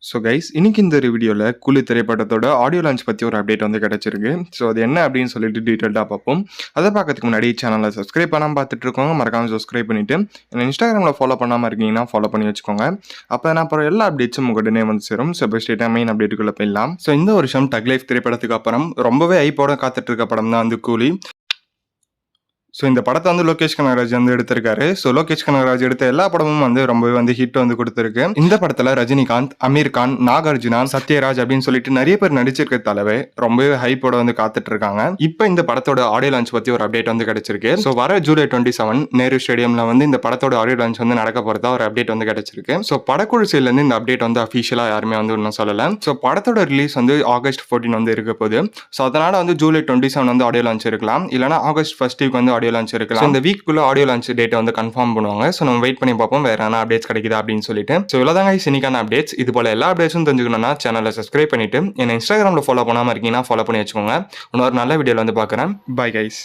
So guys, இன்னைக்கு இந்த ஒரு வீடியோல கூலி திரைப்படத்தோட ஆடியோ லான்ச் பத்தி ஒரு அப்டேட் வந்து கிடைச்சிருக்கு. ஸோ அது என்ன அப்படின்னு சொல்லிட்டு டீட்டெயில்டா பார்ப்போம். அதை பார்க்கறதுக்கு முன்னாடி சேனலை சப்ஸ்கிரைப் பண்ணாம பார்த்துட்டு இருக்கவங்க மறக்காம சப்ஸ்கிரைப் பண்ணிட்டு என்ன இன்ஸ்டாகிராம்ல ஃபாலோ பண்ணாம இருக்கீங்கன்னா ஃபாலோ பண்ணி வச்சுக்கோங்க. அப்போ நான் அப்புறம் எல்லா அப்டேட்ஸும் உடனே வந்து சேரும். ஸோ இப்போ ஸ்ட்ரெயிட்டாக மெயின் அப்டேட்டுக்குள்ள போயிடலாம். ஸோ இந்த வருஷம் டக் லைஃப் திரைப்படத்துக்கு அப்புறம் ரொம்பவே ஐப்போட காத்துட்டு இருக்க படம் தான் வந்து கூலி. ஸோ இந்த படத்தை வந்து லோகேஷ் கனகராஜ் வந்து எடுத்திருக்காரு. ஸோ லோகேஷ் கனகராஜ் எடுத்த எல்லா படமும் வந்து ரொம்பவே வந்து ஹிட் வந்து கொடுத்துருக்கு. இந்த படத்துல ரஜினிகாந்த், அமீர் கான், நாகார்ஜுனா, சத்யராஜ் அப்படின்னு சொல்லிட்டு நிறைய பேர் நடிச்சிருக்கிறதாலவே ரொம்பவே ஹைப்போட வந்து காத்துட்டு இருக்காங்க. இப்போ இந்த படத்தோட ஆடியோ லான்ச் பத்தி ஒரு அப்டேட் வந்து கிடைச்சிருக்கு. ஸோ வர ஜூலை 27 நேரு ஸ்டேடியம்ல வந்து இந்த படத்தோட ஆடியோ லான்ச் வந்து நடக்க போறதா ஒரு அப்டேட் வந்து கிடைச்சிருக்கு. ஸோ படக்குழு சைட்ல இருந்து இந்த அப்டேட் வந்து அஃபிஷியலா யாருமே வந்து இன்னும் சொல்லல. ஸோ படத்தோட ரிலீஸ் வந்து ஆகஸ்ட் 14 வந்து இருக்க போகுது. ஸோ அதனால வந்து ஜூலை 27 வந்து ஆடியோ லான்ச் இருக்கலாம், இல்லைனா ஆகஸ்ட் 1 வீக் வந்து ஆடியோ லான்ச் இருக்கலாம். இந்த வீக்குள்ள ஆடியோ லான்ச் டேட்டை வந்து கன்ஃபார்ம் பண்ணுவாங்க. ஸோ நம்ம வெயிட் பண்ணி பார்ப்போம் வேற என்ன அப்டேட்ஸ் கிடைக்குதா அப்படின்னு சொல்லிட்டு. ஸோ இவ்வளோதாங்க இன்னைக்கான அப்டேட்ஸ். இது போல எல்லா அப்டேட்ஸும் தெரிஞ்சுக்கணும்னா சேனலை சப்ஸ்கிரைப் பண்ணிட்டு என்ன இன்ஸ்டாகிராமில் ஃபாலோ பண்ணாமல் இருக்கீங்கன்னா ஃபாலோ பண்ணி வச்சுக்கோங்க. இன்னொரு நல்ல வீடியோவில் வந்து பார்க்குறேன். Bye guys.